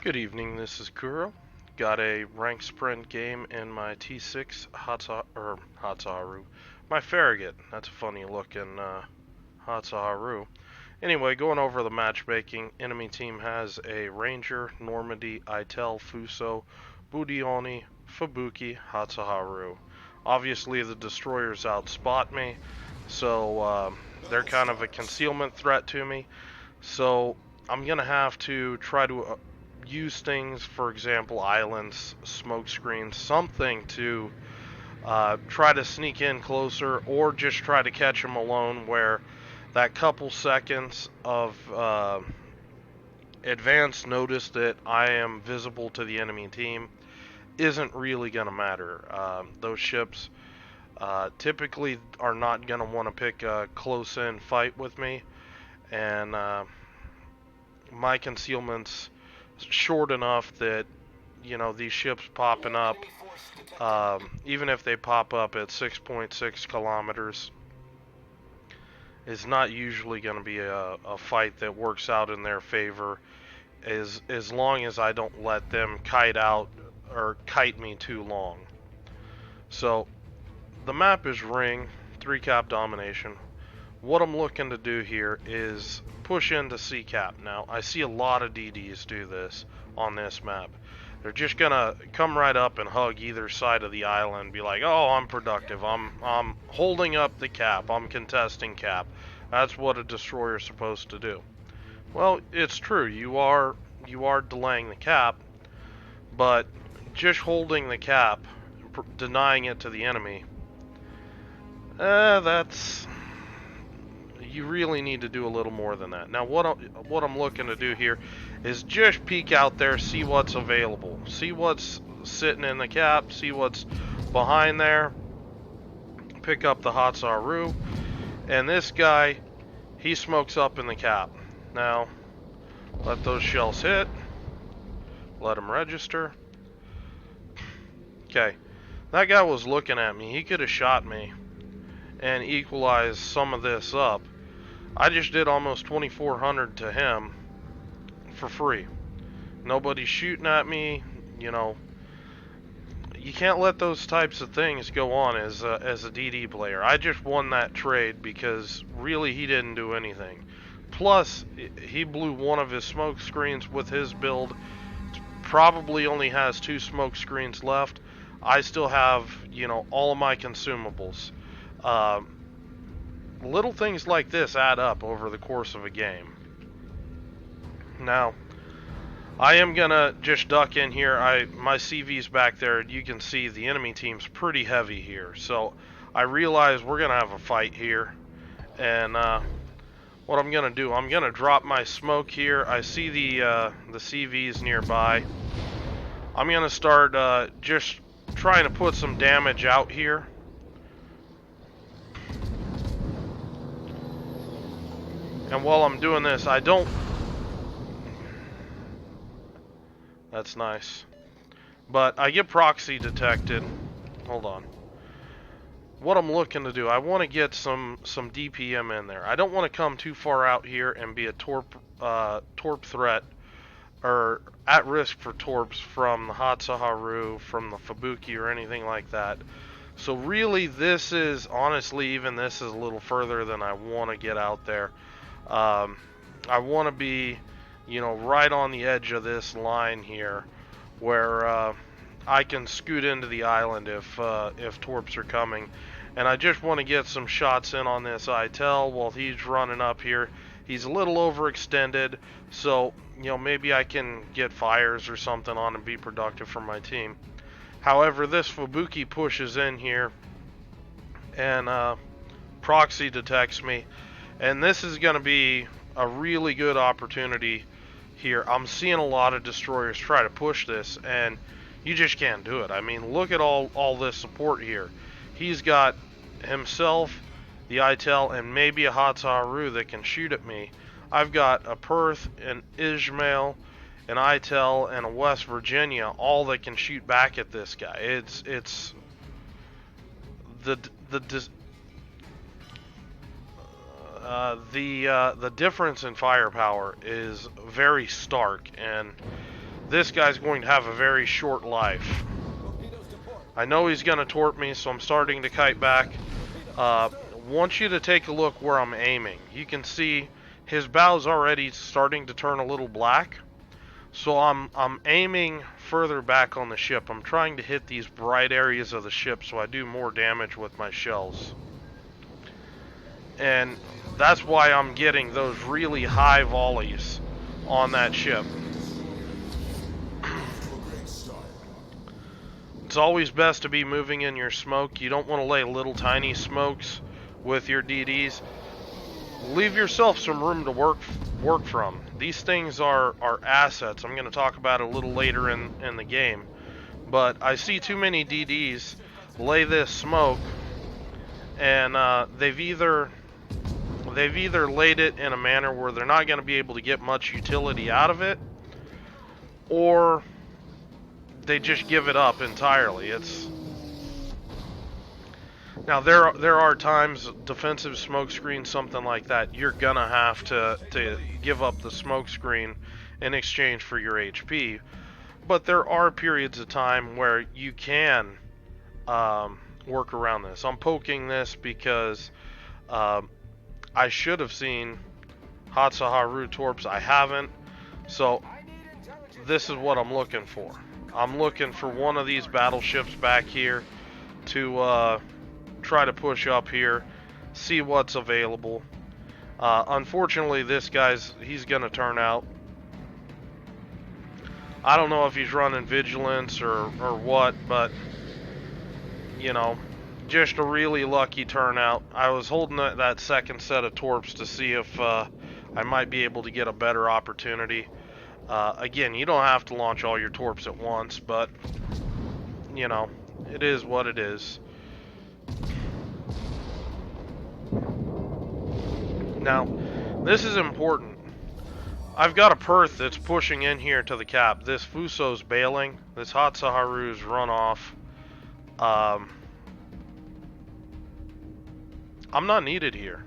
Good evening, this is Kuro. Got a rank sprint game in my T6 Hatsaharu. My Farragut. That's a funny looking Hatsaharu. Anyway, going over the matchmaking, enemy team has a Ranger, Normandy, Itel, Fuso, Budioni, Fubuki, Hatsaharu. Obviously, the destroyers outspot me, so they're kind of a concealment threat to me. So I'm gonna have to try to use things, for example, islands, smoke screens, something to try to sneak in closer, or just try to catch them alone. Where that couple seconds of advance notice that I am visible to the enemy team isn't really gonna matter. Those ships typically are not gonna want to pick a close-in fight with me, and my concealment's short enough that these ships popping up, even if they pop up at 6.6 kilometers, is not usually going to be a fight that works out in their favor, as long as I don't let them kite out or kite me too long. So the map is Ring, 3-cap domination. What I'm looking to do here is push into C-cap. Now, I see a lot of DDs do this on this map. They're just gonna come right up and hug either side of the island, be like, "Oh, I'm productive. I'm holding up the cap. I'm contesting cap." That's what a destroyer's supposed to do. Well, it's true. You are delaying the cap, but just holding the cap, denying it to the enemy, that's you really need to do a little more than that. Now, what I'm looking to do here is just peek out there, see what's available, see what's sitting in the cap, see what's behind there, pick up the Hatsaru, and this guy, he smokes up in the cap. Now, let those shells hit, let them register. Okay, that guy was looking at me. He could have shot me and equalized some of this up. I just did almost 2,400 to him for free. Nobody's shooting at me. You can't let those types of things go on as a DD player. I just won that trade because really he didn't do anything. Plus, he blew one of his smoke screens with his build. Probably only has 2 smoke screens left. I still have, all of my consumables. Little things like this add up over the course of a game. Now, I am gonna just duck in here. My CV's back there. You can see the enemy team's pretty heavy here. So I realize we're gonna have a fight here. And what I'm gonna do, I'm gonna drop my smoke here. I see the CVs nearby. I'm gonna start just trying to put some damage out here. And while I'm doing this, I don't... That's nice. But I get proxy detected. Hold on. What I'm looking to do, I want to get some DPM in there. I don't want to come too far out here and be a torp threat, or at risk for torps from the Hatsaharu, from the Fubuki, or anything like that. So really, this is, honestly, even this is a little further than I want to get out there. I want to be, right on the edge of this line here, where I can scoot into the island if torps are coming. And I just want to get some shots in on this Itel while he's running up here. He's a little overextended, so maybe I can get fires or something on and be productive for my team. However, this Fubuki pushes in here and proxy detects me. And this is going to be a really good opportunity here. I'm seeing a lot of destroyers try to push this, and you just can't do it. I mean, look at all this support here. He's got himself, the Itel, and maybe a Hatsaru that can shoot at me. I've got a Perth, an Ismail, an Itel, and a West Virginia, all that can shoot back at this guy. It's the difference in firepower is very stark, and this guy's going to have a very short life. I know he's going to torp me, so I'm starting to kite back. Want you to take a look where I'm aiming. You can see his bow's already starting to turn a little black. So I'm aiming further back on the ship. I'm trying to hit these bright areas of the ship so I do more damage with my shells. And that's why I'm getting those really high volleys on that ship. It's always best to be moving in your smoke. You don't want to lay little tiny smokes with your DDs. Leave yourself some room to work from. These things are assets. I'm going to talk about it a little later in the game. But I see too many DDs lay this smoke, and they've either laid it in a manner where they're not going to be able to get much utility out of it, or they just give it up entirely. Now there are times defensive smoke screen, something like that, you're gonna have to give up the smoke screen in exchange for your HP. But there are periods of time where you can work around this. I'm poking this because I should have seen Hatsuharu torps. I haven't. So this is what I'm looking for. I'm looking for one of these battleships back here to try to push up here, see what's available. Unfortunately, this he's going to turn out. I don't know if he's running vigilance or what, but, you know, just a really lucky turnout. I was holding that second set of torps to see if I might be able to get a better opportunity. Again, you don't have to launch all your torps at once, but, you know, it is what it is. Now, this is important. I've got a Perth that's pushing in here to the cap. This Fuso's bailing. This Hatsuharu's run off. I'm not needed here.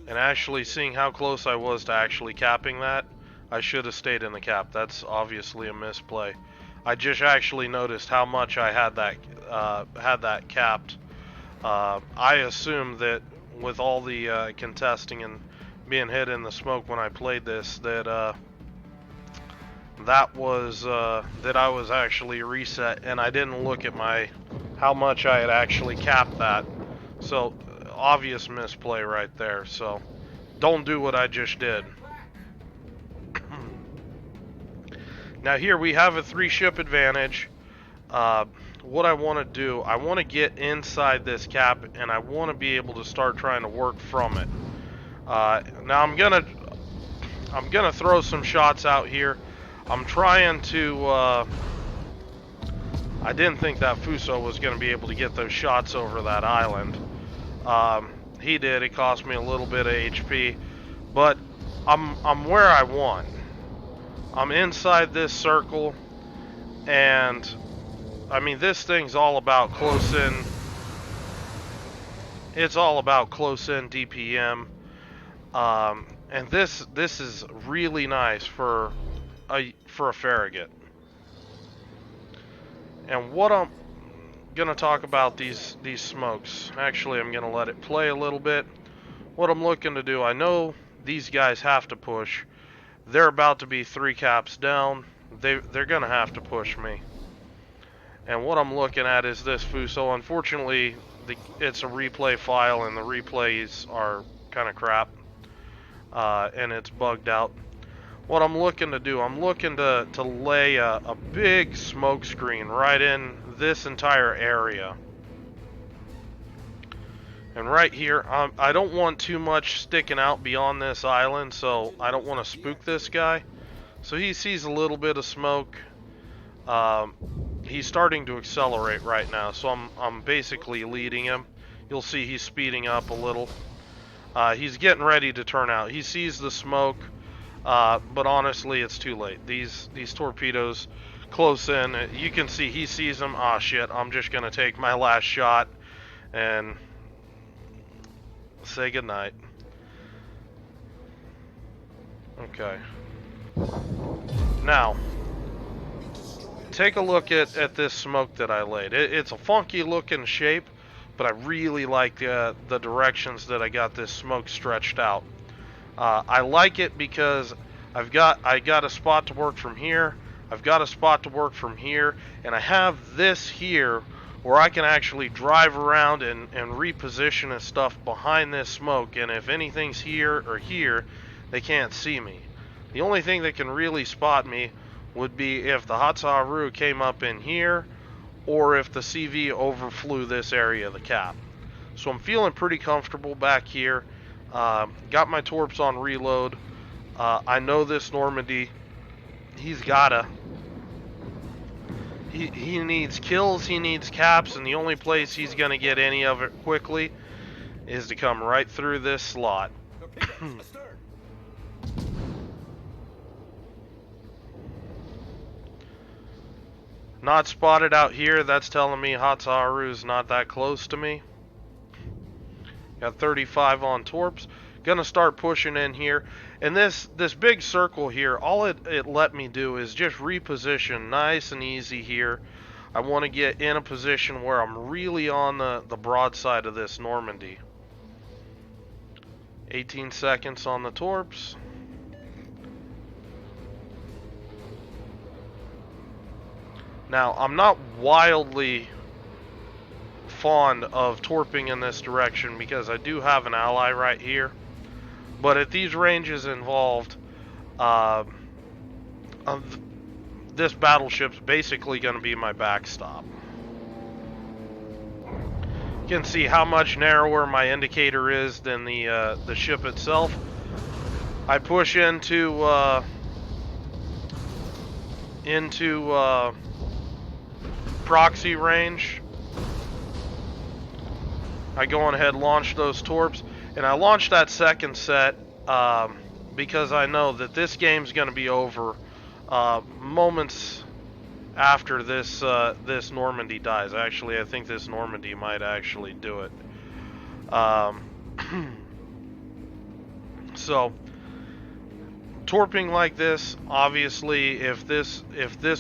And actually, seeing how close I was to actually capping that, I should have stayed in the cap. That's obviously a misplay. I just actually noticed how much I had that capped. I assumed that with all the contesting and being hit in the smoke when I played this, that I was actually reset, and I didn't look at how much I had actually capped that. So obvious misplay right there. So don't do what I just did. Now here we have a 3-ship advantage. What I want to do, I want to get inside this cap, and I want to be able to start trying to work from it. Now I'm gonna throw some shots out here. I'm trying to. I didn't think that Fuso was going to be able to get those shots over that island. He did. It cost me a little bit of HP, but I'm where I want. I'm inside this circle, and I mean, this thing's all about close in. It's all about close in DPM, and this is really nice for a Farragut. And what I'm gonna talk about these smokes. Actually, I'm gonna let it play a little bit. What I'm looking to do, I know these guys have to push. They're about to be 3 caps down. They're gonna have to push me. And what I'm looking at is this Fuso. Unfortunately, it's a replay file, and the replays are kind of crap, and it's bugged out. What I'm looking to do, I'm looking to lay a big smoke screen right in this entire area. And right here, I don't want too much sticking out beyond this island, so I don't want to spook this guy. So he sees a little bit of smoke. He's starting to accelerate right now, so I'm basically leading him. You'll see he's speeding up a little. He's getting ready to turn out. He sees the smoke, but honestly, it's too late. These torpedoes close in. You can see he sees them. Ah, shit, I'm just going to take my last shot and say goodnight. Okay. Now, take a look at this smoke that I laid. It's a funky looking shape, but I really like the directions that I got this smoke stretched out. I like it because I got a spot to work from here, I've got a spot to work from here, and I have this here where I can actually drive around and reposition and stuff behind this smoke, and if anything's here or here, they can't see me. The only thing that can really spot me would be if the Hatsaru came up in here, or if the CV overflew this area of the cap. So I'm feeling pretty comfortable back here. Got my torps on reload. I know this Normandy. He's gotta. He needs kills, he needs caps, and the only place he's gonna get any of it quickly is to come right through this slot. Not spotted out here. That's telling me Hatsaru's not that close to me. Got 35 on torps. Gonna start pushing in here. And this big circle here, all it let me do is just reposition nice and easy here. I want to get in a position where I'm really on the broadside of this Normandy. 18 seconds on the torps. Now, I'm not wildly fond of torping in this direction because I do have an ally right here. But at these ranges involved, this battleship's basically going to be my backstop. You can see how much narrower my indicator is than the ship itself. I push into proxy range. I go on ahead, launch those torps, and I launched that second set because I know that this game's going to be over moments after this this Normandy dies. Actually, I think this Normandy might actually do it. So, torping like this, obviously, if this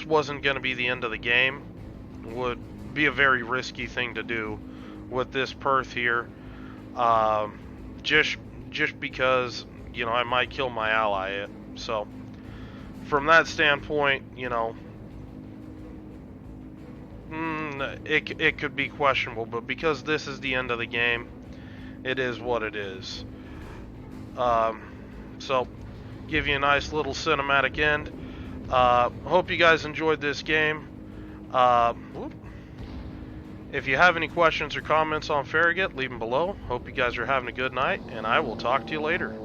wasn't going to be the end of the game, would be a very risky thing to do with this Perth here. Just because, you know, I might kill my ally. So, from that standpoint, you know, it could be questionable, but because this is the end of the game, it is what it is. So, give you a nice little cinematic end. Hope you guys enjoyed this game. If you have any questions or comments on Farragut, leave them below. Hope you guys are having a good night, and I will talk to you later.